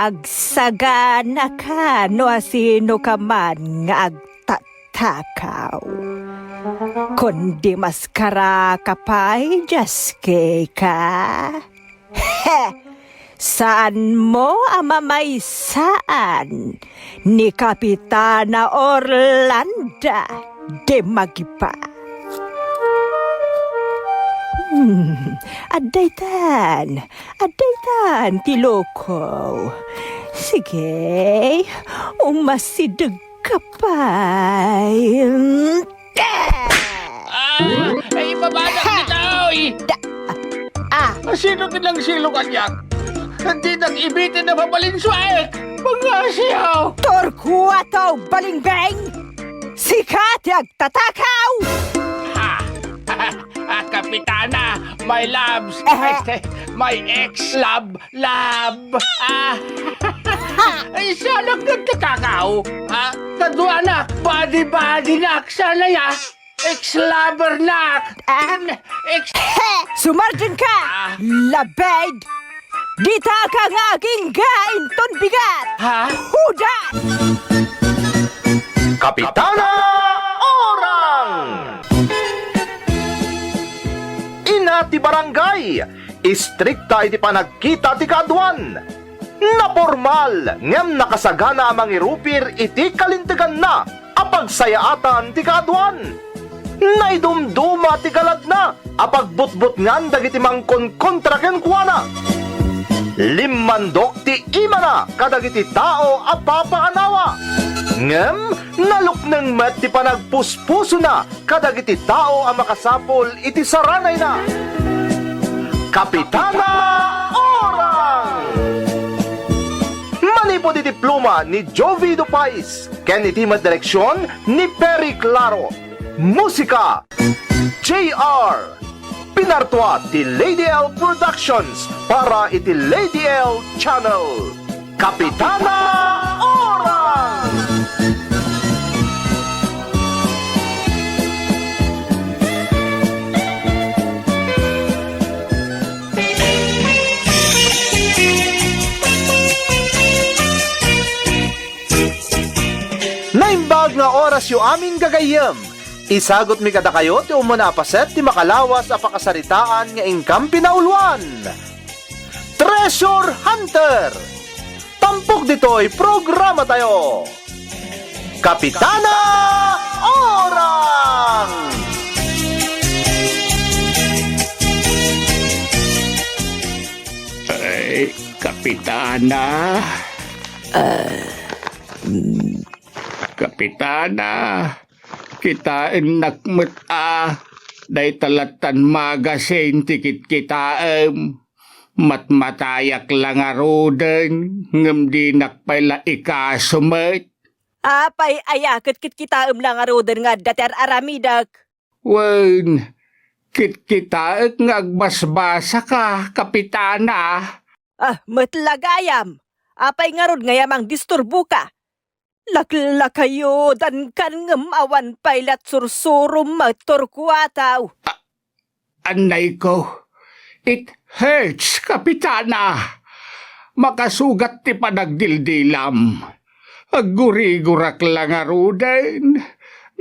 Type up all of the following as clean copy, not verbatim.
agsagana ka no asino ka man nga agtatakaw. Kundi maskara ka pa'y jaske ka. Saan mo amamaysaan ni Kapitana Orlando de Magipa? Adaytan, tiloko. Sige, umasidag ka pa'y. Ay, ibabadak kita, oy! Sino nilang silo kanyak? Hindi nag-ibitin na mabalinswaek! Mga siyaw! Torquato Balingbeng! Sikat agtatakaw! Kapitana, my loves, my ex-love, ay, sana nagtatakaw, Kaduanak, body nak, sana ya, ex-lover nak, Sumarjan ka! Labed! Dita ka nga aking gain ton bigat! Hudat! Kapitana Orang! Ina ti barangay, istrikta iti panagkita ti kaadwan. Na formal, ngem nakasagana amang irupir iti kalintigan na apagsayaatan ti kaadwan. Naidumduma ti galad na apagbutbut ngan dagiti mangkon kontra ken kuana. Limandok ti imana kadagiti tao a papaanawa. Ngem nalukneng met ti panagpuspuso na kadagiti tao a makasapol iti saranay na. Kapitana Orang! Manipod iti pluma ni Jovi Dupais, ken iti direksyon ni Perry Claro. Musika JR. Pinartua ti Lady L Productions para iti Lady L Channel. Kapitana Orang! Naimbag nga oras yu aming gagayem. Isagot mi kada kayo ti umunapaset ti makalawas a pakasaritaan nga ingkam pinauluan. Treasure Hunter! Tampok dito'y programa tayo! Kapitana Orang! Ay, Kapitana. Kapitana, kita nakmet day talatan magasin tikit kita matmatayak lang aroden ngem di nakpaila ikasumet. Apay ayakit kita lang aroden nga dater aramidak. Wen, kita ngagbasbasa ka, Kapitana. Matlagayam. Apay nga rod ngayamang disturbo ka. Lakla kayo dan kan ngem awan pailat sursurum magtorkuataw. Anay ko, it hurts, Kapitana. Makasugat ti panagdildilam. Agurigurak lang arudan.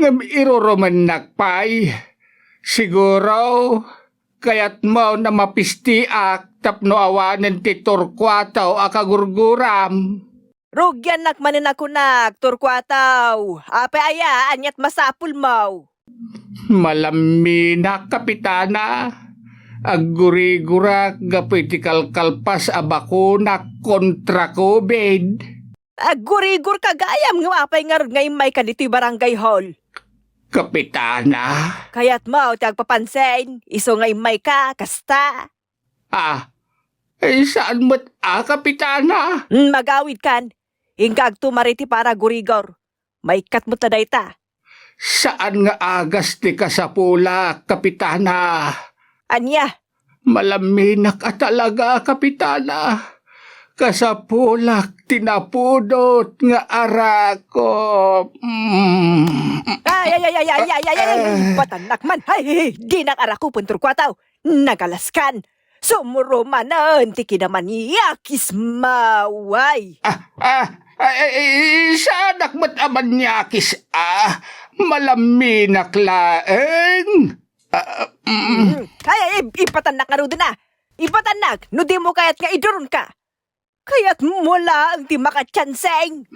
Ngam iruruman nakpay. Siguro, kayat mo na mapistiak tapno awanan ti torkwataw akagurguram. Rugyan nakmanin ako turkwataw. Apay aya, anyat masapul mo. Malamina, Kapitana. Agurigurak gapiti kalkalpas abakuna kontra COVID. Agurigur kagayam nga apay nga ron ngayon may kanito'y barangay hall. Kapitana. Kaya't mo, tagpapansin, iso ngay may ka, kasta. Saan mo't Kapitana? Magawid kan, hingkag tumariti para gurigor. May katmot na dayta. Saan nga agas ti kasapula, Kapitana? Anya? Malaminak ka talaga, Kapitana. Kasapulak tinapudot nga arako. Ay, patanak man. Ay, di nang arako puntur kwataw. Nagalaskan. Sumurumanan, ti kinaman yakis maway. Sa nakmat aman yakis, malami naklaeng. Ay, ipatanak nga rin na. Ipatanak, no di mo kaya't nga idurun ka. Kaya't mula ang di makatsanseng.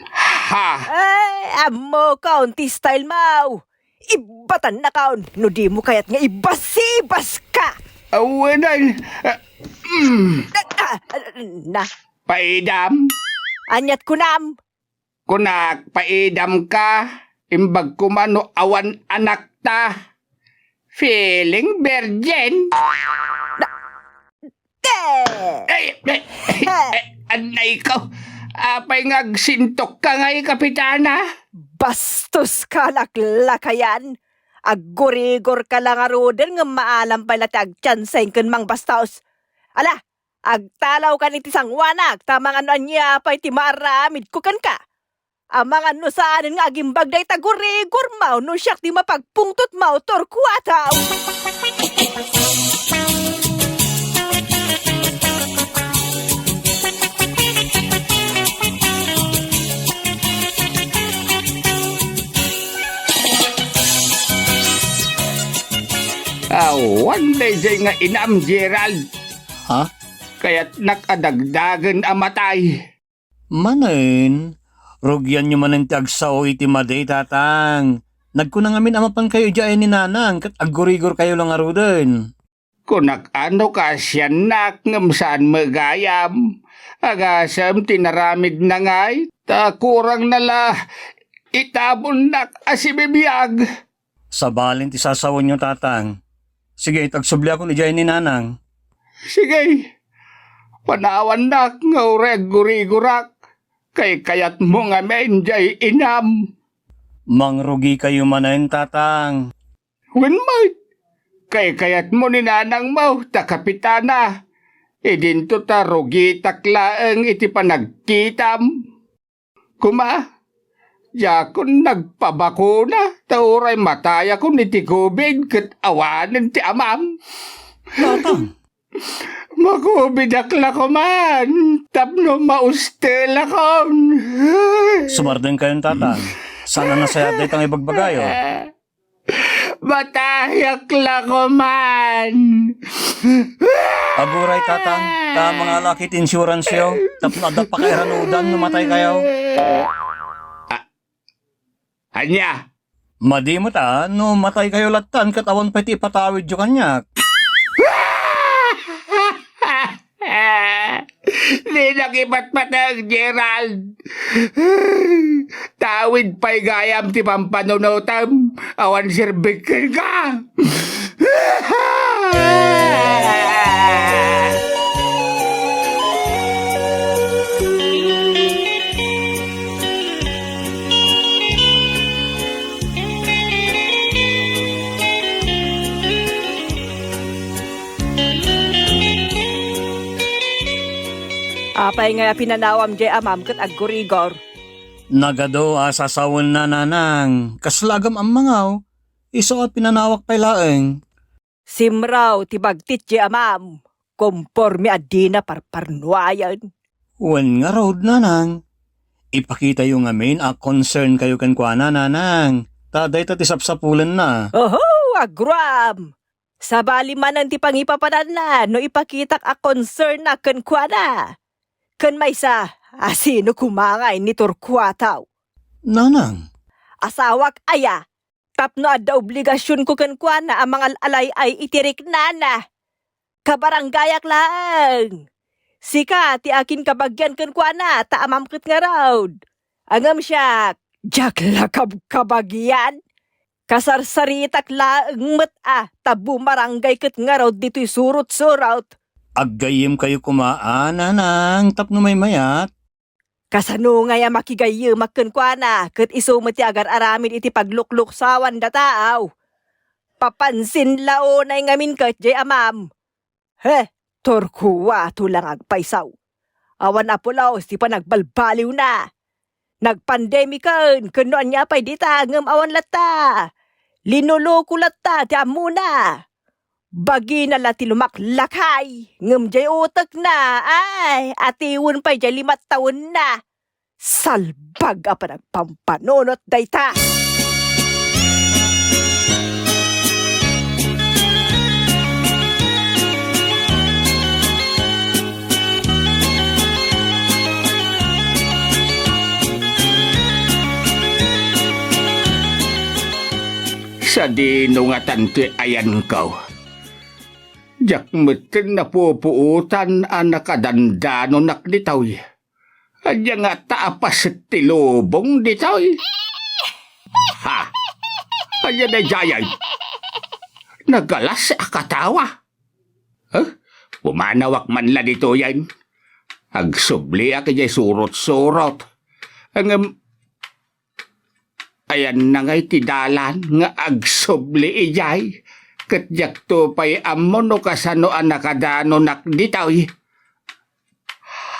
Ha? Ay, amo kaunti style mau. Ibatan na kaon, no di mo kaya't nga ibasibas ka. Awanan. Na, Paidam. anyat kunam. Kunak paidam ka. Imbag kumano awan anak ta. Feeling virgin. Anay ko. Apay ngagsintok ka ngay, kapitana. Bastos ka laklakayan. Aggurigor ka lang aroden nga maalam pala ti agtsanseng kan mang bastaos. Ala, agtalaw ka ni ti sangwanak, tamang ano niya pa'y ti maramid ko kan ka. Amang ano saanin nga agimbag day tagurigor mau, no siyak di mapagpungtot mau torkuataw. Awan day jay nga inam, Gerald. Ha? Kaya't nakadagdagan amatay. Manen, rugyan nyo manen ti agsaw iti maday tatang. Nagkunang amin amapan kayo dyan ni nanang, kat aggurigor kayo lang aruden. Kunak ano ka siya nak ngam saan magayam. Agasam tinaramid na ngay, ta kurang nala itabon nak asibibiyag. Sa balin ti sasawan nyo tatang. Sige, tagsubli ako ni dyan ni nanang. Sige, panawan nak nga ureg gurigurak. Kay kayat mo nga men jay inam. Mangrugi kayo manen tatang. Winmay, kay kayat mo ni nanang mo, ta kapitana. Idinto ta rugi taklaeng iti panagkitam. Kuma, yakon nagpabakuna, tauray mataya ko ni ti COVID kat awanan ti amam. Tatang, Makubid akla ko man, tapno maustel ako. sumarden kayong tatang. Sana nasayat na itang ibagbagayo. Matayak la ko man. Aburay tatang, ta mga lakit insurance yo. Tapno adak pa kayo ranudan, numatay kayo. Anya, Madi mo ta, no matay kayo latan, katawan pa iti patawid yo kanyak. di nakipat-patag, Gerald. Tawid pa'y gayam ti pampanunutam. Awan sirbikin ka. Apay nga pinanawam jay amam kat aggurigor. Nagado sasawan na nanang, kaslagam ang mangaw, iso at pinanawak pa'y laeng. Simraw ti bagtit jay amam. Kompormi adina parparnuayan. Wan nga road nanang. Ipakita yung amin a concern kayo kan kwa na nanang. Taday ta tisapsapulan na. Oho, agram! Sa bali manan ti pangipapanan na, no ipakitak a concern na kan kwa na. Kan may sa, asino kumangay ni Torquataw. Nanang, Asawak aya, tapno adda obligasyon ko kan kwa na ang mga alay ay itirik na na. Kabaranggayak lang. Sika, ti akin kabagyan kan kwa na, taamamkit nga raud. Angam siya, jakla kabagyan. Kasarsaritak laeng mat tabu marangay kat nga raud dito'y surut-surut. aggayim kayo kumaan nanang, tapno may mayat. Kasano nga ya makigayo makken kwa na, kat iso mati agar aramin iti paglukluksawan da taaw. Papansin lao na ngamin kat jay amam. He, torkuwa tulang agpaisaw. Awan apulaw, si pa nagbalbaliw na. Nagpandemikan, kanoan niya pa'y dita, ngam awan lata. Linuloko lata, tiyan muna. Bagi na lati lumaklakay. Ngam jay utak na. Ay, atiwon pa jay 5 taon na. Salbag apa nagpampanunot dayta. Sa dinungatan ti ayan kaw. Jak metin na pupuutan ang nakadandano nakditaw. Adya nga taapas ti lubong ditaw. Ha? Adya na jayay. Nagalas akatawa. Huh? Pumanawak man la dito yan. Agsubli ak jay surot-surot. Ang ayan na nga'y tidalan nga agsubli ijay. Katyak to pa'y amon no kasano ang nakadano nakditaw.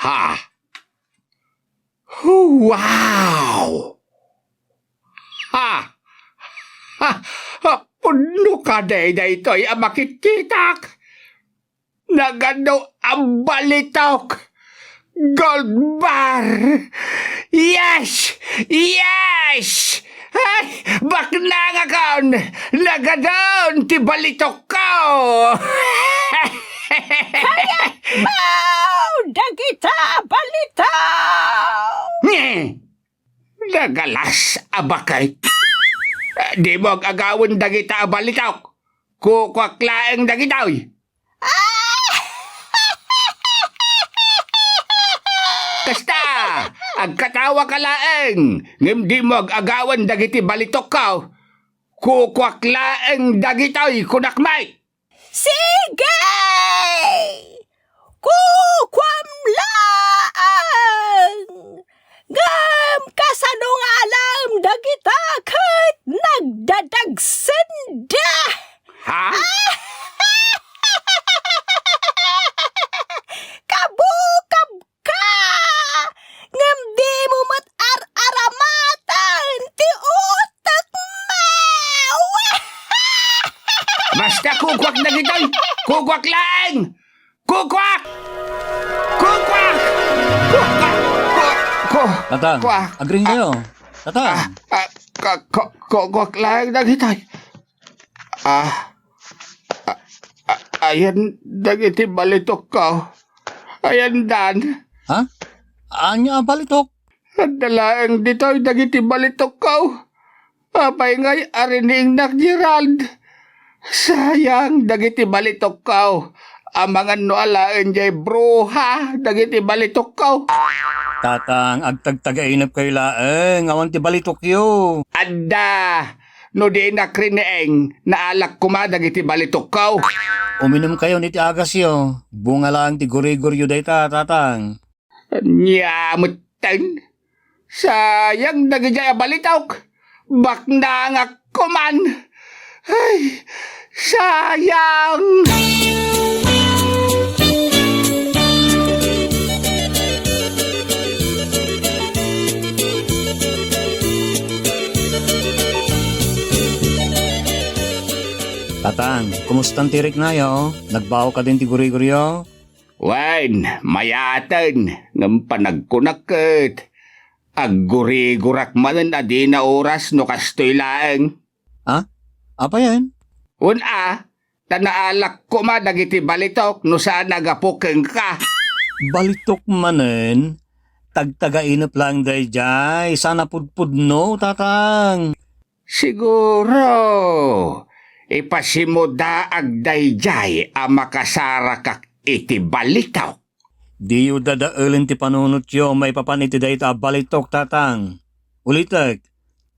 Ha? Wow! Ha! Ha! Ha! Puno ka day to'y ang makititak. Nagano ang balitok. Gold bar! Yes! Yes! Ay! Bakla nga kaon! Nagadon! Tibalitok ko! Wow! Dagita balitaw! Nye! Nagalas abakay. Di mo agawin dagita balitok. Kukwaklaang dagitaw. Kasta! Agkatawa ka laeng! Ngim di mo agawan dagiti balitok ka. Kukwaklaang dagitaw kunakmay. Sige! Kukwamlaan! Ngam kasano nga alam dagita kat nagdadagsenda! Ha? Kabukab ka! Ngam di mo mat-ar-aramatan ti utak mo! Basta kukwak dagitoy! Kukwak lang! Kukwak! Kukwak! Kukwak! Tatang, Kwak! agring kayo. Tatang, Kukwak lang dagitoy. Ayan dagiti balitok ko. Ayan dan. ha? Anya balitok? Dalaang dito'y dagiti balitok ko. Apay ngay arining nak Gerald. Sayang dagiti balitok ko. Amangan no alaan jay bruha dagiti balitok ko. Tatang, agtagtagainap kayo laeng. Awan ti balitok yo. Adda, no di nakrineeng naalak kuma dagiti balitok ko. Uminom kayo ni ti agas yo. Bunga lang ti guri-guri dayta, tatang. Nyamutan. Sayang dagijay balitok. Bakna nga kuman. Ay, sayang. Tatang, kumustang tirik na yo? Nagbaho ka din ti guri-guri yo? Wan, mayatan. Ngam panagkunakit. Agguri-gurak manan adi na oras no kastoy laeng. Apa yan? Una, tanaalak ko ma dagiti balitok no saan nagapukeng ka. Balitok manen? Tagtagainap lang dayjay. Sana pudpudno, tatang. Siguro, ipasimuda agdayjay ang makasarakak iti balitok. Di yu dadaelin ti panunot yo. May papaniti dayta balitok, tatang. Ulitek,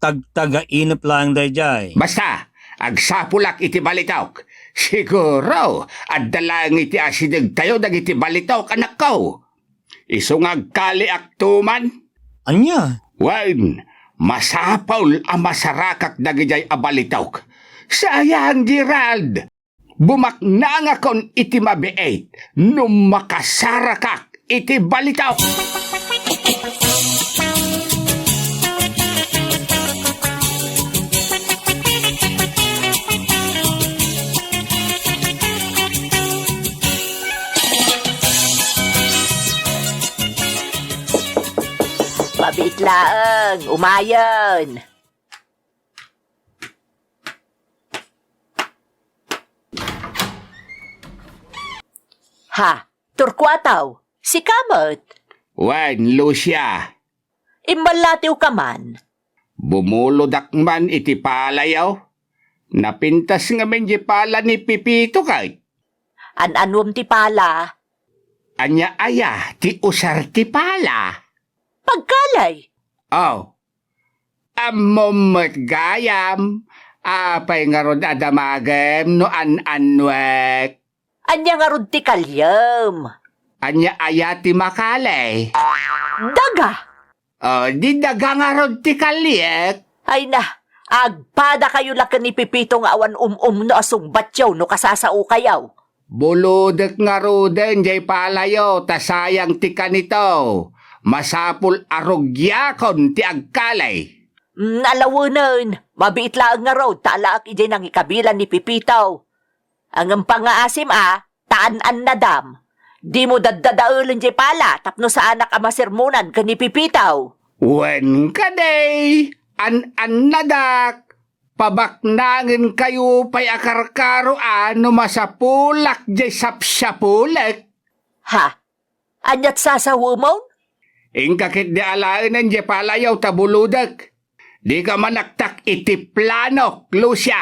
tagtagainap lang dayjay. Basta, agsapulak iti balitok. Siguro, addalang iti asidag tayo dagiti balitok anak ko. Isungag kali aktuman. Anya? Wan, masapaw ang masarakak dagijay abalitok. Sayang, Gerald. Bumakna nga kon iti mabiait nung makasarakak iti balitok. laeng, umayon. Ha, turkwataw, si Kamot. Wan, Lucia. Imbalatiw ka man. Bumulodak man iti palayaw. Napintas nga men di pala ni Pipito kay. An-anwam ti pala. Anya aya, ti usar ti pala. Pagkalay. Oh. Amomot gayam. Apay nga rod adamagem no an-anwek. Anya nga rod ti kalyam. Anya aya ti makalay. Daga. Oh, di daga nga rod ti kalyek. Ay na, agpada kayo lakan ni Pipito nga awan no asong batyaw no kasasao kayaw. Buludek nga ruden jay palayo, tasayang ti kanito. Masapul arogyakon ti agkalay. Alawanan, mabiit lang nga raw, talaak ijay nang ikabilan ni Pipito. Ang pangaasim taan-an na dam. Di mo daddadaulan jay pala, tapno sa anak amasermonan ka ni Pipito. Wen kaday, an-nadak. Pabaknangin kayo pay akarkaro no masapulak jay sapsapulak. Ha? Anyat sasawumon? Ingkakit di alaanan jay palayaw tabuludak. Di ka manaktak iti planok, Lucia.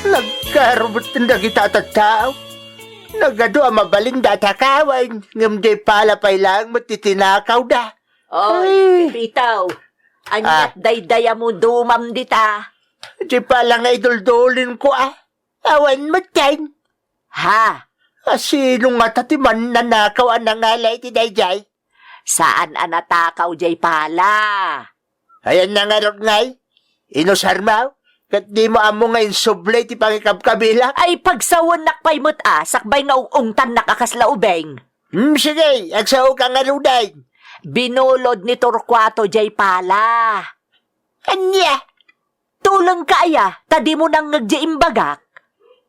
Nagkarubot na kita tao. Nagado ang mabaling datakawan. Ngam di pala pay lang matitinakaw da. Oy, Pipito. Anyat daydaya mo dumam dita. Di pala nga iduldulin ko Awan matyan. Ha? Sino nga tatiman na nakaw ang nangalay ti dayjay? Saan anatakaw jay pala? Ayan na nga ron ngay. Inusarmaw. Kat di mo amo nga insublay ti pangikabkabila. Ay pagsawan nakpay mo't sakbay nga ungtan nakakaslaubeng. Sige, agsaw ka nga ruday. Binulod ni Torquato jay pala. Anya? Tulang kaya, tadi mo nang nagjiimbagak.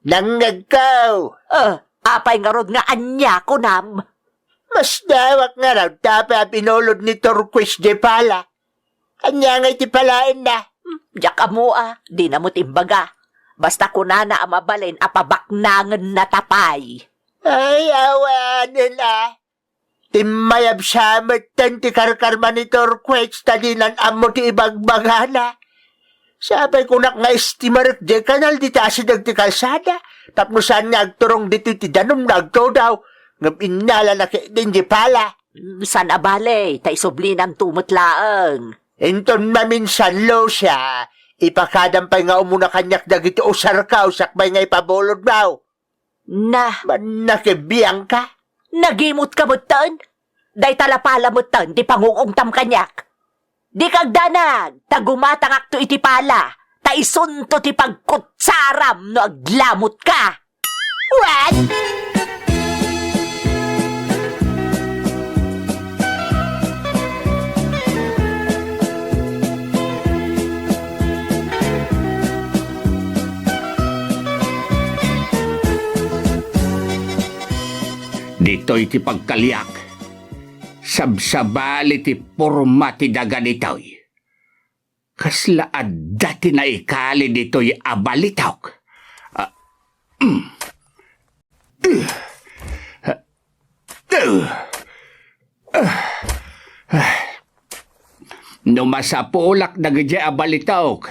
Nangagkaw. Apay nga rod nga anya ko nam. Mas dawak nga raw tapa pinulod ni Torquis de Pala. Anya nga iti palain na. Diyak mo di na mo timbaga. Basta kunana amabalin apabaknangan na tapay. Ay, awanin Timayab sa matan ti karkarman ni Torquis tadinan amo ti ibagbagana. Sabay ko nga estimarik di kanal di taasidag ti kalsada. Tapno saan nga agturong dito ti danom na agto daw. Ngam inala na din di pala. San abale, ta isoblinan tumutlaang. Inton maminsan lo siya. Ipakadampay nga umuna kanyak dagiti usar ka sakbay nga ipabulod daw. Na, Man nakibiyang ka. nagimot ka mutan? Day talapala mutan, di pangungungtam kanyak. Di kagdanag, tagumatangak to iti pala, ta isunto ti pagkutsaram no aglamot ka. What? Dito'y ti pagkaliak. Sabsabali ti porma ti daga dito'y. Kaslaad dati na ikali dito'y abalitaw. Numasapulak na gadya abalitaw.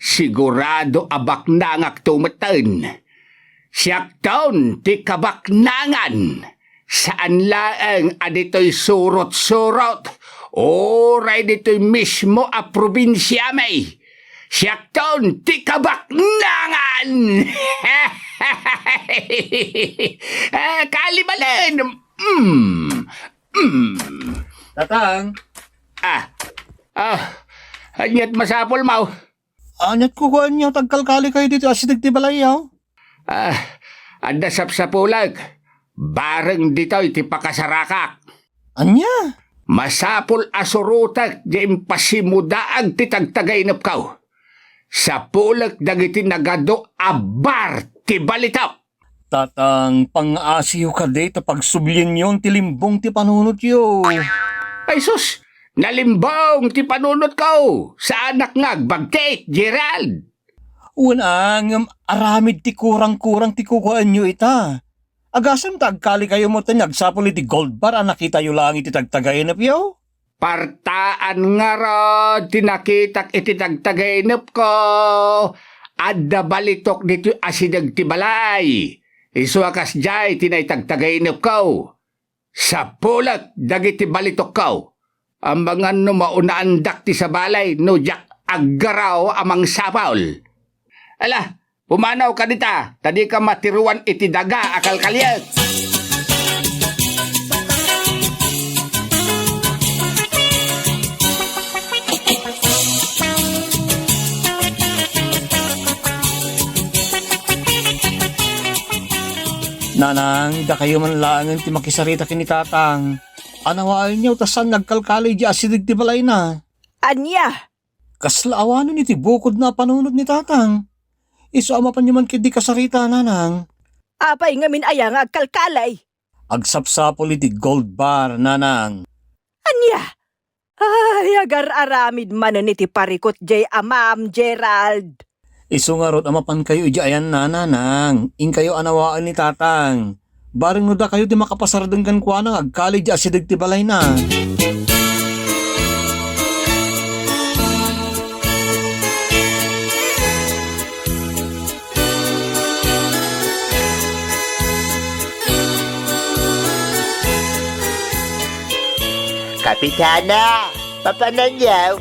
Sigurado abaknangak tumatan. Siyak taon ti kabaknangan. Saan laeng adito'y surot-surot. Oray dito'y mismo a probinsya may. Siyak taon ti kabaknangan. Kalimalan. Tatang, Anyat masapol mau. anyat ko kuhan niyo tagkalkali kayo dito asidag ti balayaw. Anda sapsapulag. Bareng dito iti pakasarakak. Anya? Masapol asurutak di impasimudaag ti tagtagainap kaw. Sa pulak dagiti nagado abar ti balitaw. Tatang, pang-asiyo ka dito pagsublin yon tilimbong ti panunot yo. Ay sus, nalimbong ti panunot kaw sa anak nga agbagtit, Gerald. Unang, aramid ti kurang-kurang ti kukuan nyo ita. Agasam tagkali kayo mo nagsapol iti gold bar nakita yo lang iti tagtagainap yo. Partaan nga rod, tinakitak iti tagtagainap ko. Adda balitok dito asidag ti balay. Isuakas jay tinay tagtagainap ko. Sa pulak dagiti balitok ko. Ang mga maunaan ti sa balay no jak aggaraw amang sapaul. Ala, pumanaw ka dita, tadi ka matiruan iti daga akal kalyat. Nanang, da kayo man langan ti makisarita kini tatang. Anawaan niyo, tasan nagkalkalay di asidig ti balay na. Anya, Kaslaawanan iti bukod na panunod ni tatang. Iso ama pa niyo man kidi kasarita, nanang. apay ngamin aya nga agkalkalay. Agsapsapol iti gold bar, nanang. Anya, ay agar aramid man iti parikot jay amam, Gerald. Iso nga rot amapan kayo iti ayan na, nanang. In kayo anawaan ni tatang. Bareng no da kayo di makapasardeng kan kwa nang agkali di asidig ti balay na. Kapitana, papananyaw.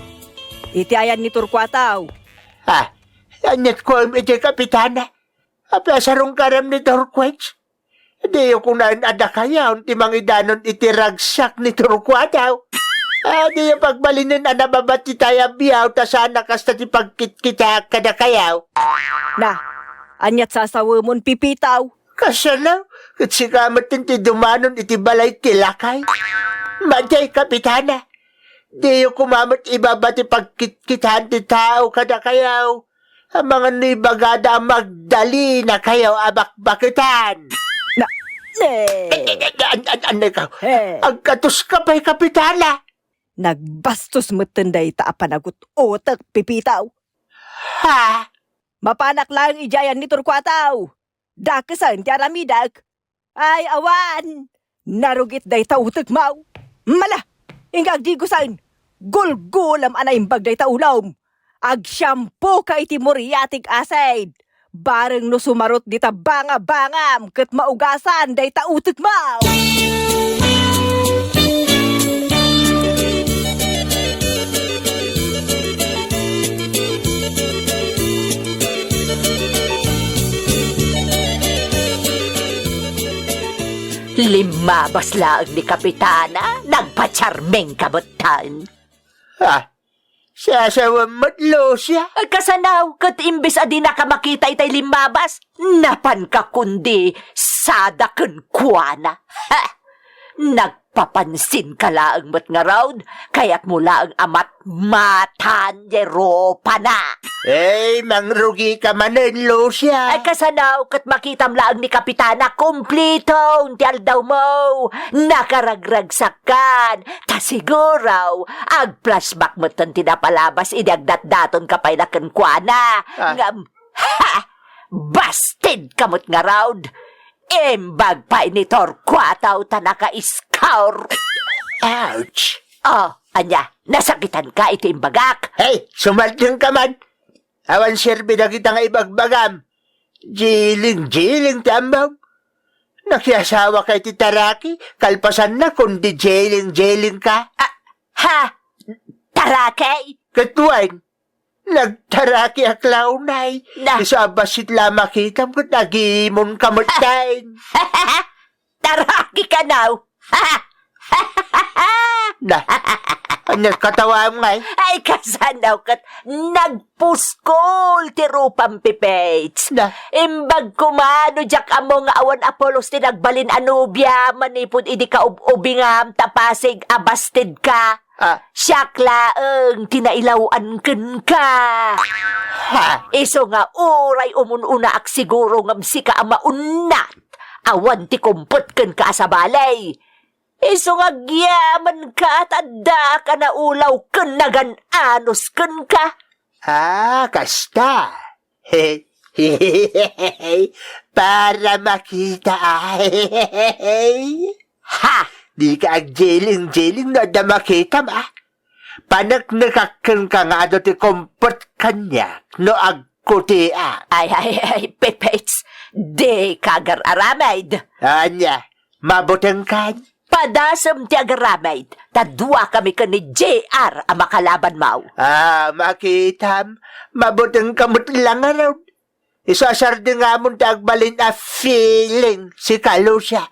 Iti ayan ni Turkwataw. Ha, anyat ko iti kapitana. Apasarong karam ni Torquets. Di ko na ada kaya ti mangidanon iti ragsak ni Turkwataw. Di yung pagbalinin anababat ti tayo biyaw ta sana kasta ti pagkitkita kada kayaw. Na, anyat sasawamon pipitaw. Kasalaw, katsikamat ti dumanon iti balay tilakay. Matay, kapitana. Di yung kumamot ibaba ti pagkitkitahan ti tao kada kayaw. Ang mga nibagada magdali na kayaw abakbakitan. Anay ka, agkatos ka pa'y kapitana. Nagbastos mo tinday ta apanagot otak pipitaw. Ha? Mapanak lang ijayan ni Turkwataw. Dakasan ti aramidag. Ay awan, narugit day ta utak mau. Mala, ingag di gusan. Gulgulam anay bagday ta ulom. Ag-shampoo ka iti muriatic acid. Bareng no sumarot di ta banga-bangam ket maugasan day ta utak mau. Limabas laang ni Kapitana, nagpatsarmeng kabutan. Ha? Sasawang matlo siya? Kasanaw, kat imbis adi nakamakita itay limabas, napan ka kundi sadaken kuana. Ha! Nagpapansin ka laang mat nga raud, kaya't mula ang amat matanyero pa na. Mangrugi ka manenlo siya. Kasanaw, kat makitam laang ni Kapitana, kumplito, ti aldaw mo, nakaragragsakan, ta siguraw, ag-flashback mo tan tinapalabas, idagdat-daton ka pa'y nakenkwana. Ngam, ha! Busted kamot nga raud. Embag pa ni Torkwataw ta naka-iskaur. Ouch! Oh, anya, nasakitan ka iti imbagak. Hey, sumaldeng ka man. Awan sirbi na kita nga ibagbagam. Jiling tambaw. Nakiasawa kay ti Taraki, kalpasan na kundi jiling ka. Ha? Tarakay? Katuan, nagtaraki aklaunay. Sa basit la makita mo nagimon kamutayin. Taraki ka now. Na, ano katawa mo nga eh? Ay, kasanaw kat nagpuskol ti Rupam Pipates. Na, Imbag kumano jak amo nga awan Apolos ti nagbalin anubya manipod idi ka ubingam tapasig abasted ka. Siyak laeng tinailawan ken ka. ha, Iso nga uray umununa ak siguro ngam si ka amaunat. Awan ti kumpot ken ka sa balay. Iso nga gyaman ka at adda ka na ulaw ken nagan-anos ken ka. kasta. Para makita Ha! Di ka agjeling-jeling na da makita ma. Panak nakakan ka nga do ti kompot kanyak no agkutia. Ay, Pipets, di kagar aramaid. Anya, mabutang kan? Padasam ti agaramaid, tadwa kami ka ni JR ang makalaban mau. Makitam, mabutang kamot lang araw. Isasardi nga mong tagbalin a feeling si Kalusya.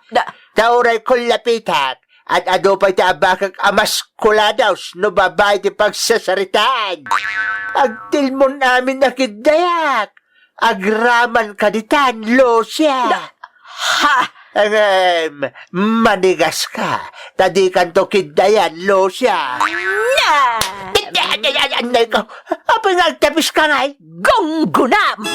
Tauray ko lapitak at ado pa'y taabakag amaskulados no babay ti pagsasaritaan. Agtil mo namin nakidayak. Agraman kaditan, Lusya. Ha! Manigas ka. Tadi kan to kidayan, Lusya. Na! Anay ko, apa nga tapis ka nga eh? Gonggunam!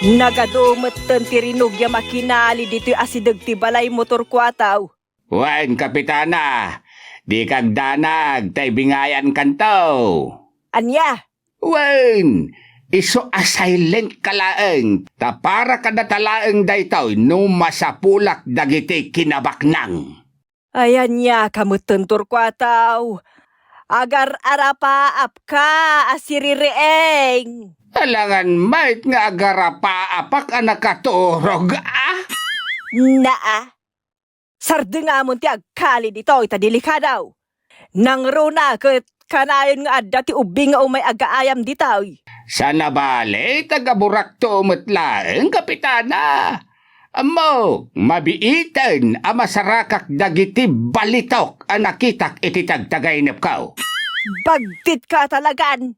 Nagadumot ti rinugya makinali dito'y asidag ti balay motor kwataw. Wan, kapitana, di kag danag, tay bingayan kanto. Anya? Wan, iso a silent kalaeng, ta para kada talaeng daytaw no masapulak dagiti kinabaknang. Ayan niya, kamutuntor kwataw. Agar arapaap ka, asirireeng. Alangan mait nga agarapa apak anak katurog, Naa. Sarde nga mo ti agkali dito, itadilika daw. Nang runa, kat kanayon nga adda ti ubing nga umay agaayam dito. Sana bale, tagaburak to umutlaeng, kapitana. Amo, mabiitan, amasarakak dagiti balitok anakitak iti tagtagainap kao. Bagtit ka talagan.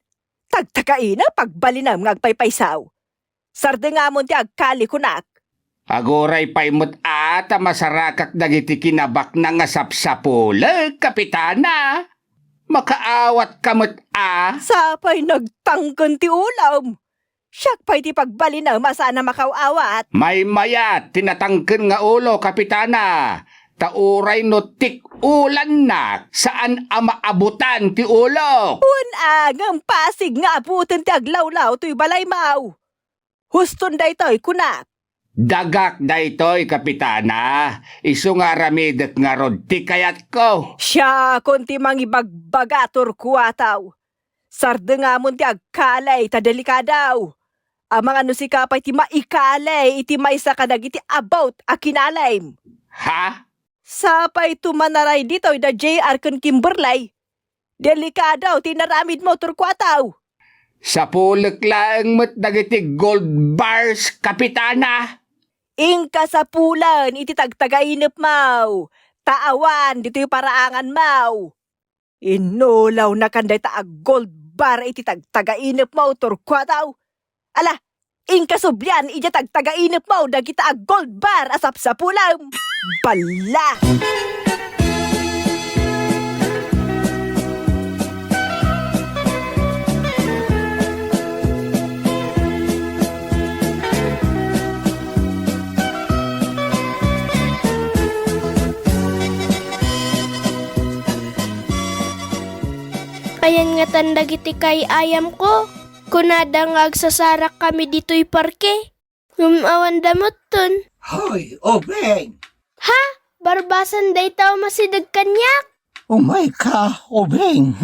Tagtakaina pagbalinam ng agpaypaysaw. Sarde nga mo ti agkali kunak. Aguray paimot ata masarakak dagiti kinabak na nga sapsapulag, kapitana. Makaawat kamot Sapay nagtangkan ti ulam. Siyak pa'y ti pagbalinam masana makaawat. May mayat, tinatangken nga ulo, kapitana. Tauray no tik ulan na, saan amaabutan ti ulo? Ang pasig nga abutin ti aglawlaw to'y balay mau. Huston day to'y kunak. Dagak daytoy, kapitana. Isu nga ramidet nga rod ti kayat ko. Siya konti mangibagbagator kuwataw. Sarde nga mo ti agkalay ta delikadaw. Amang ano si kapay ti maikalay iti maysa kadag iti about a kinalaym. Ha? Sapay tumanaray dito'y da JR kun Kimberlay. Delikadaw tinaramid motor kuwataw. Sa pulak lang mo't dagiti gold bars, kapitana. Ingka sa pulan iti tagtagainip mau. Taawan dito'y paraangan mau. Inulaw na kanday ta gold bar iti tagtagainip mau turkwataw. Ala, ingka subyan iti tagtagainip mau dagita gold bar asap sa pulang. Bala! Ayan nga tanda giti kay ayam ko. Kunada nga agsasarak kami dito'y parke. Ngumawan damot ton. Hoy, Obeng! Barbasan day tao masidag kanyak. Umay ka, Obeng!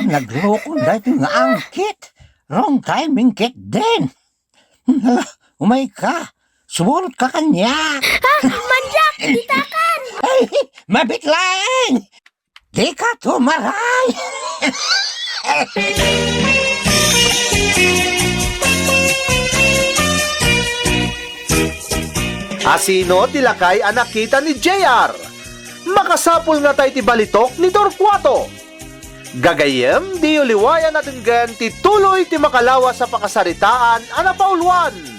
Nagloko dahil nga angkit. Wrong timing kit din. Umay ka. Sumunod ka kanya. Manjak, ditakan! Ay, mabitlaing! Di ka tumaray! Asino tilakay ang nakita ni JR. Makasapul nga tayo ti balitok ni Torquato. Gagayem, di uliwayan natin gan ti tuloy ti makalawa sa pakasaritaan anapauluan.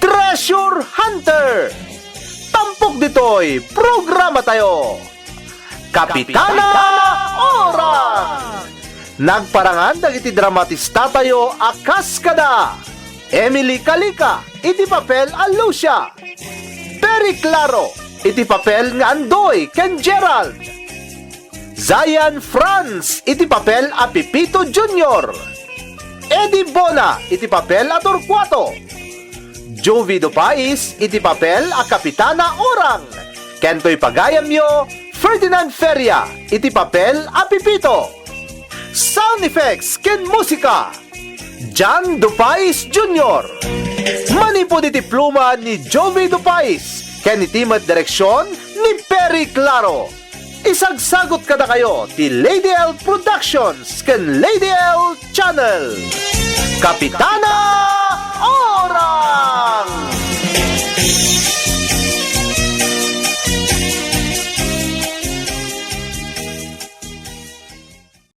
Treasure Hunter! Tampok ditoy, programa tayo! Kapitana Orang! Nagparangan dagiti dramatista tayo a Kaskada. Emily Kalika, iti papel a Lucia. Perry Claro, iti papel nga Andoy ken Gerald. Zayan Franz, iti papel a Pipito Jr. Eddie Bona, iti papel a Torquato. Jovi Dupais, iti papel a Kapitana Orang. Kentoy Pagayamyo, Ferdinand Feria, iti papel a Pipito. Sound effects ken musika, John Dupais Jr. Manipod iti pluma ni Jovi Dupais, ken iti direksyon ni Perry Claro. Isagsagot kada kayo ti Lady L Productions ken Lady L Channel. Kapitana Ora!